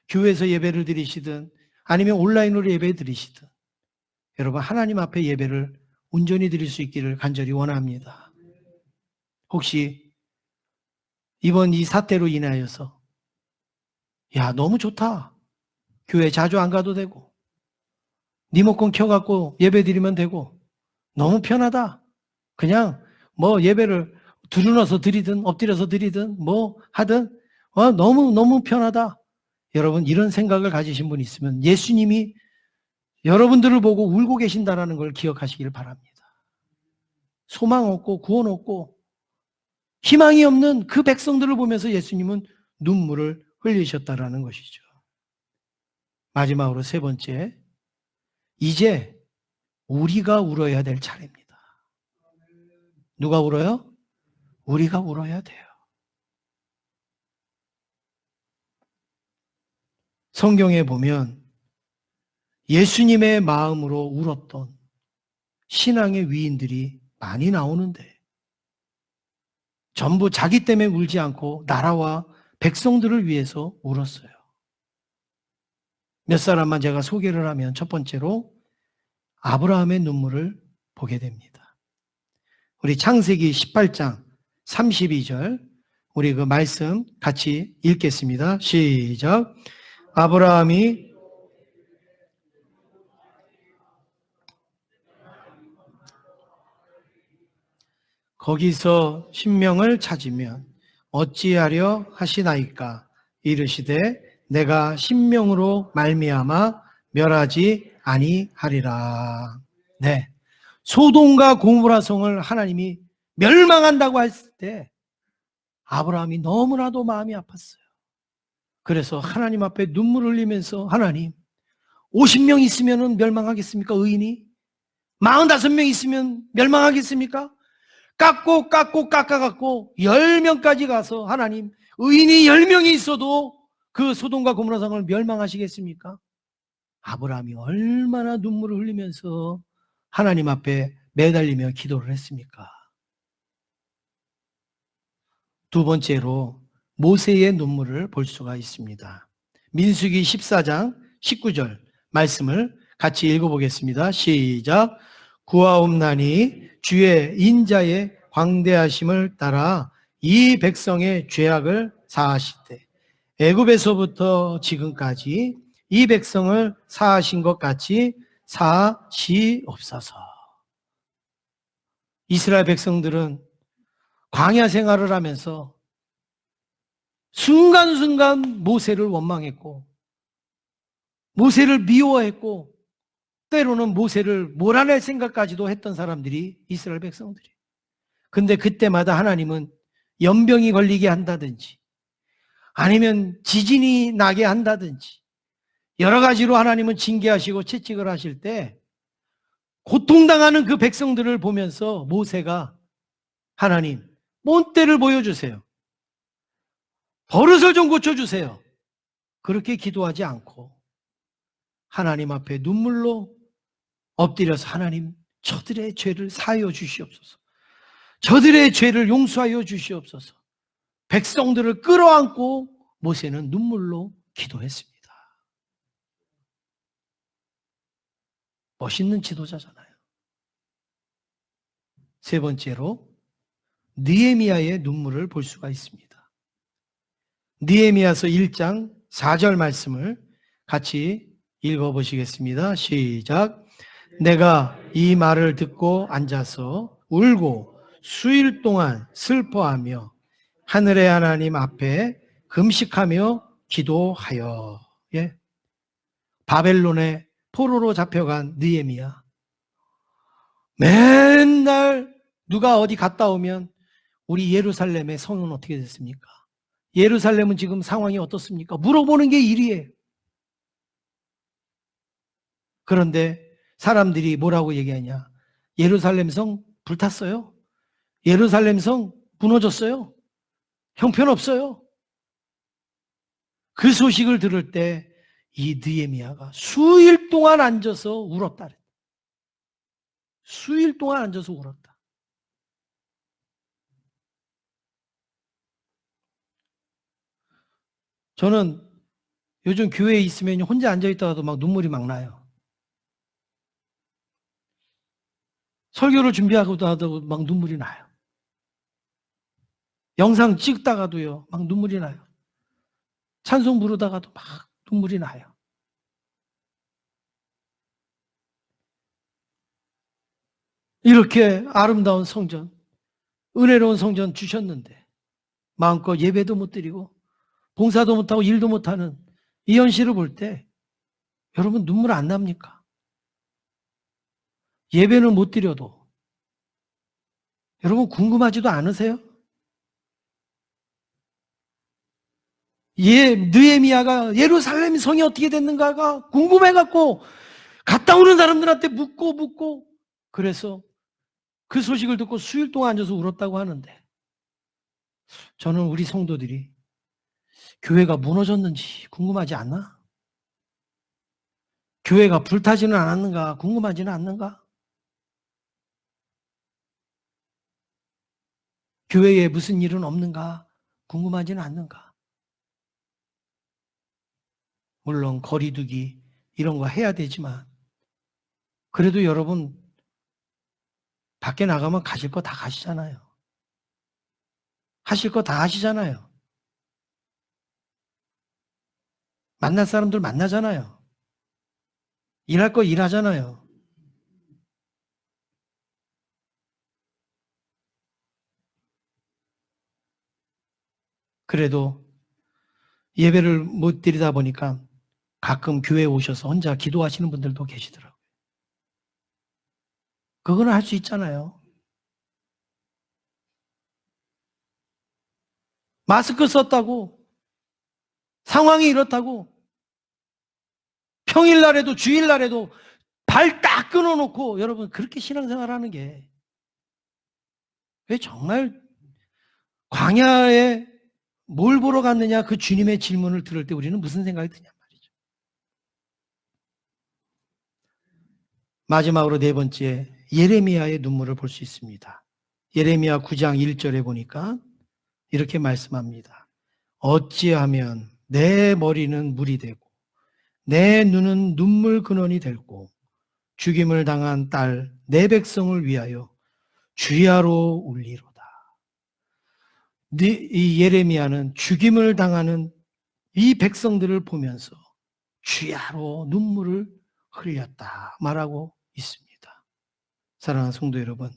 교회에서 예배를 드리시든 아니면 온라인으로 예배 드리시든 여러분 하나님 앞에 예배를 온전히 드릴 수 있기를 간절히 원합니다. 혹시 이번 이 사태로 인하여서 야 너무 좋다, 교회 자주 안 가도 되고 리모컨 켜갖고 예배 드리면 되고 너무 편하다, 그냥 뭐 예배를 두루너서 드리든 엎드려서 드리든 뭐 하든 너무 편하다, 여러분 이런 생각을 가지신 분이 있으면 예수님이 여러분들을 보고 울고 계신다는 걸 기억하시길 바랍니다. 소망 없고 구원 없고 희망이 없는 그 백성들을 보면서 예수님은 눈물을 흘리셨다라는 것이죠. 마지막으로 세 번째, 이제 우리가 울어야 될 차례입니다. 누가 울어요? 우리가 울어야 돼요. 성경에 보면 예수님의 마음으로 울었던 신앙의 위인들이 많이 나오는데 전부 자기 때문에 울지 않고 나라와 백성들을 위해서 울었어요. 몇 사람만 제가 소개를 하면 첫 번째로 아브라함의 눈물을 보게 됩니다. 우리 창세기 18장 32절 우리 그 말씀 같이 읽겠습니다. 시작. 아브라함이 거기서 신명을 찾으면 어찌하려 하시나이까? 이르시되 내가 신명으로 말미암아 멸하지 아니하리라. 네, 소돔과 고모라 성을 하나님이 멸망한다고 했을 때 아브라함이 너무나도 마음이 아팠어요. 그래서 하나님 앞에 눈물 흘리면서 하나님 50명 있으면 멸망하겠습니까? 의인이? 45명 있으면 멸망하겠습니까? 깎아갖고 10명까지 가서 하나님 의인이 10명이 있어도 그 소돔과 고모라 성을 멸망하시겠습니까? 아브라함이 얼마나 눈물을 흘리면서 하나님 앞에 매달리며 기도를 했습니까? 두 번째로 모세의 눈물을 볼 수가 있습니다. 민수기 14장 19절 말씀을 같이 읽어보겠습니다. 시작. 구하옵나니 주의 인자의 광대하심을 따라 이 백성의 죄악을 사하실 때 애굽에서부터 지금까지 이 백성을 사하신 것 같이 사하시옵소서. 이스라엘 백성들은 광야 생활을 하면서 순간순간 모세를 원망했고 모세를 미워했고 때로는 모세를 몰아낼 생각까지도 했던 사람들이 이스라엘 백성들이. 근데 그때마다 하나님은 연병이 걸리게 한다든지 아니면 지진이 나게 한다든지 여러 가지로 하나님은 징계하시고 채찍을 하실 때 고통당하는 그 백성들을 보면서 모세가 하나님 뭔 때를 보여주세요. 버릇을 좀 고쳐주세요. 그렇게 기도하지 않고 하나님 앞에 눈물로 엎드려서 하나님 저들의 죄를 사하여 주시옵소서. 저들의 죄를 용서하여 주시옵소서. 백성들을 끌어안고 모세는 눈물로 기도했습니다. 멋있는 지도자잖아요. 세 번째로 느헤미야의 눈물을 볼 수가 있습니다. 느헤미야서 1장 4절 말씀을 같이 읽어보시겠습니다. 시작. 내가 이 말을 듣고 앉아서 울고 수일 동안 슬퍼하며 하늘의 하나님 앞에 금식하며 기도하여. 예. 바벨론의 포로로 잡혀간 느헤미야. 맨날 누가 어디 갔다 오면 우리 예루살렘의 성은 어떻게 됐습니까? 예루살렘은 지금 상황이 어떻습니까? 물어보는 게 일이에요. 그런데 사람들이 뭐라고 얘기하냐? 예루살렘 성 불탔어요. 예루살렘 성 무너졌어요. 형편없어요. 그 소식을 들을 때 이 느헤미야가 수일 동안 앉아서 울었다. 수일 동안 앉아서 울었다. 저는 요즘 교회에 있으면 혼자 앉아있다가도 막 눈물이 막 나요. 설교를 준비하고도 하다가 막 눈물이 나요. 영상 찍다가도요, 막 눈물이 나요. 찬송 부르다가도 막 눈물이 나요. 이렇게 아름다운 성전, 은혜로운 성전 주셨는데 마음껏 예배도 못 드리고 봉사도 못하고 일도 못하는 이 현실을 볼 때 여러분 눈물 안 납니까? 예배는 못 드려도 여러분 궁금하지도 않으세요? 느헤미야가 예루살렘 성이 어떻게 됐는가가 궁금해갖고 갔다 오는 사람들한테 묻고 그래서 그 소식을 듣고 수일 동안 앉아서 울었다고 하는데 저는 우리 성도들이 교회가 무너졌는지 궁금하지 않나? 교회가 불타지는 않았는가 궁금하지는 않는가? 교회에 무슨 일은 없는가 궁금하지는 않는가? 물론 거리두기 이런 거 해야 되지만 그래도 여러분 밖에 나가면 가실 거 다 가시잖아요. 하실 거 다 하시잖아요. 만날 사람들 만나잖아요. 일할 거 일하잖아요. 그래도 예배를 못 드리다 보니까 가끔 교회에 오셔서 혼자 기도하시는 분들도 계시더라고요. 그거는 할 수 있잖아요. 마스크 썼다고, 상황이 이렇다고, 평일날에도 주일날에도 발 딱 끊어놓고 여러분 그렇게 신앙생활하는 게 왜 정말 광야에 뭘 보러 갔느냐 그 주님의 질문을 들을 때 우리는 무슨 생각이 드냐 말이죠. 마지막으로 네 번째, 예레미야의 눈물을 볼 수 있습니다. 예레미야 9장 1절에 보니까 이렇게 말씀합니다. 어찌하면 내 머리는 물이 되고 내 눈은 눈물 근원이 되고 죽임을 당한 딸 내 백성을 위하여 주야로 울리로다. 이 예레미야는 죽임을 당하는 이 백성들을 보면서 주야로 눈물을 흘렸다 말하고 있습니다. 사랑하는 성도 여러분,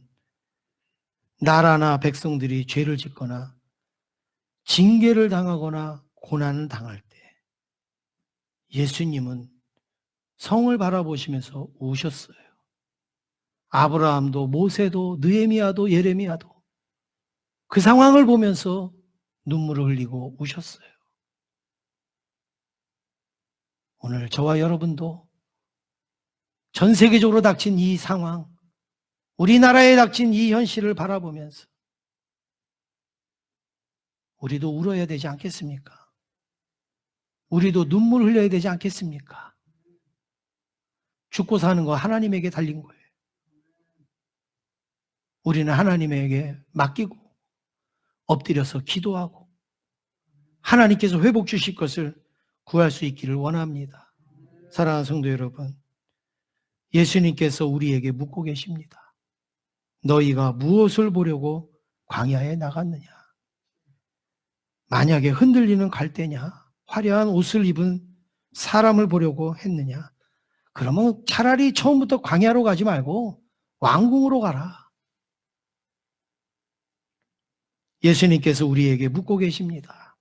나라나 백성들이 죄를 짓거나 징계를 당하거나 고난을 당할 때 예수님은 성을 바라보시면서 우셨어요. 아브라함도 모세도 느헤미야도 예레미야도 그 상황을 보면서 눈물을 흘리고 우셨어요. 오늘 저와 여러분도 전 세계적으로 닥친 이 상황, 우리나라에 닥친 이 현실을 바라보면서 우리도 울어야 되지 않겠습니까? 우리도 눈물 흘려야 되지 않겠습니까? 죽고 사는 거 하나님에게 달린 거예요. 우리는 하나님에게 맡기고 엎드려서 기도하고 하나님께서 회복 주실 것을 구할 수 있기를 원합니다. 사랑하는 성도 여러분, 예수님께서 우리에게 묻고 계십니다. 너희가 무엇을 보려고 광야에 나갔느냐? 만약에 흔들리는 갈대냐? 화려한 옷을 입은 사람을 보려고 했느냐? 그러면 차라리 처음부터 광야로 가지 말고 왕궁으로 가라. 예수님께서 우리에게 묻고 계십니다.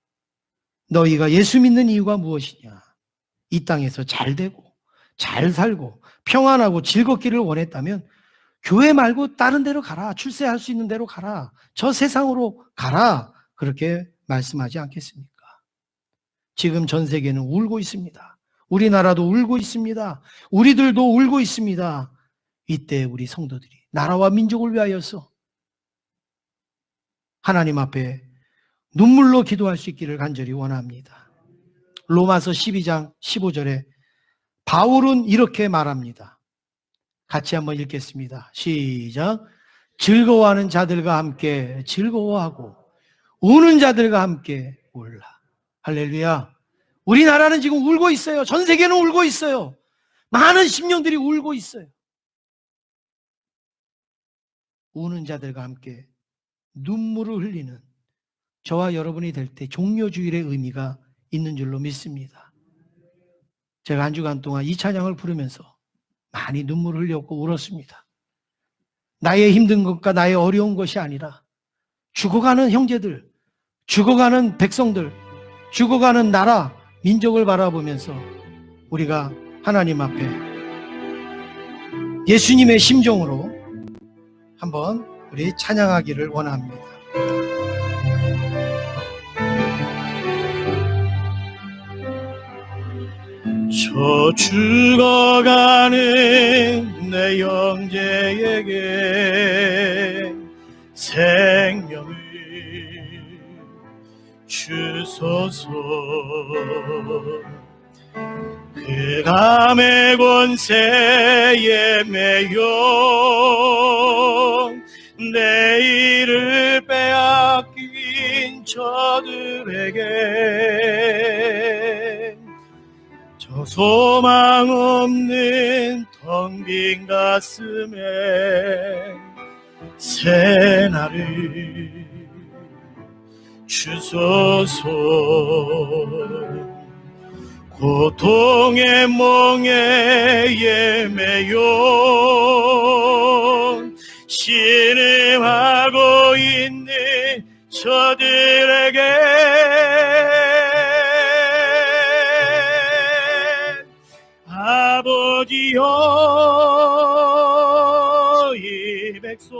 너희가 예수 믿는 이유가 무엇이냐? 이 땅에서 잘 되고 잘 살고 평안하고 즐겁기를 원했다면 교회 말고 다른 데로 가라. 출세할 수 있는 데로 가라. 저 세상으로 가라. 그렇게 말씀하지 않겠습니까? 지금 전 세계는 울고 있습니다. 우리나라도 울고 있습니다. 우리들도 울고 있습니다. 이때 우리 성도들이 나라와 민족을 위하여서 하나님 앞에 눈물로 기도할 수 있기를 간절히 원합니다. 로마서 12장 15절에 바울은 이렇게 말합니다. 같이 한번 읽겠습니다. 시작. 즐거워하는 자들과 함께 즐거워하고 우는 자들과 함께 울라. 할렐루야. 우리나라는 지금 울고 있어요. 전 세계는 울고 있어요. 많은 심령들이 울고 있어요. 우는 자들과 함께 눈물을 흘리는 저와 여러분이 될 때 종려주일의 의미가 있는 줄로 믿습니다. 제가 한 주간 동안 이 찬양을 부르면서 많이 눈물을 흘렸고 울었습니다. 나의 힘든 것과 나의 어려운 것이 아니라 죽어가는 형제들, 죽어가는 백성들, 죽어가는 나라, 민족을 바라보면서 우리가 하나님 앞에 예수님의 심정으로 한번 우리 찬양하기를 원합니다. 저 죽어가는 내 형제에게 생명을 주소서. 그 감의 권세에 매여 내일을 빼앗긴 저들에게 저 소망 없는 텅 빈 가슴에 새날을 주소서. 고통의 멍에에 매여 신음하고 있는 저들에게 아버지여 이 백성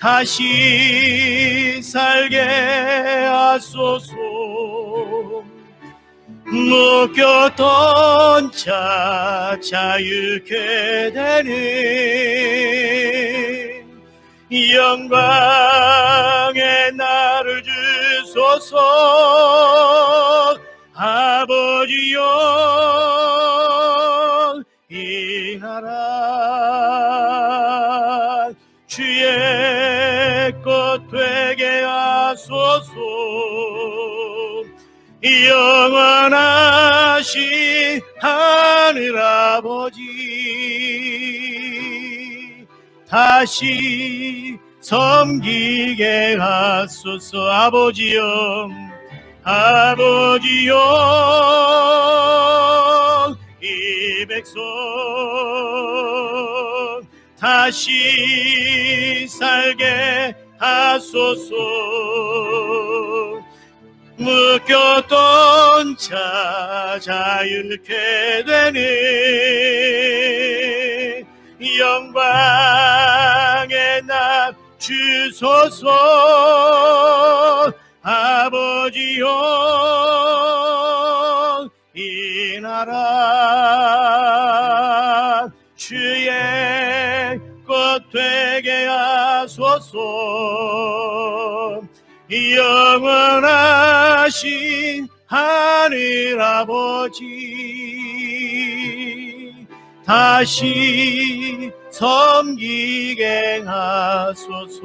다시 살게 하소서. 묶였던 자 자유케 되는 영광의 나를 주소서. 아버지여, 이 나라 주의 것 되게 하소서. 영원하신 하늘 아버지, 다시 섬기게 하소서. 아버지여, 아버지여, 이 백성 다시 살게 하소서. 묶였던 자 자유케 되는 영광의 날 주소서. 아버지여, 이 나라 주의 것 되게 하소서. 영원하신 하늘 아버지, 다시 섬기게 하소서.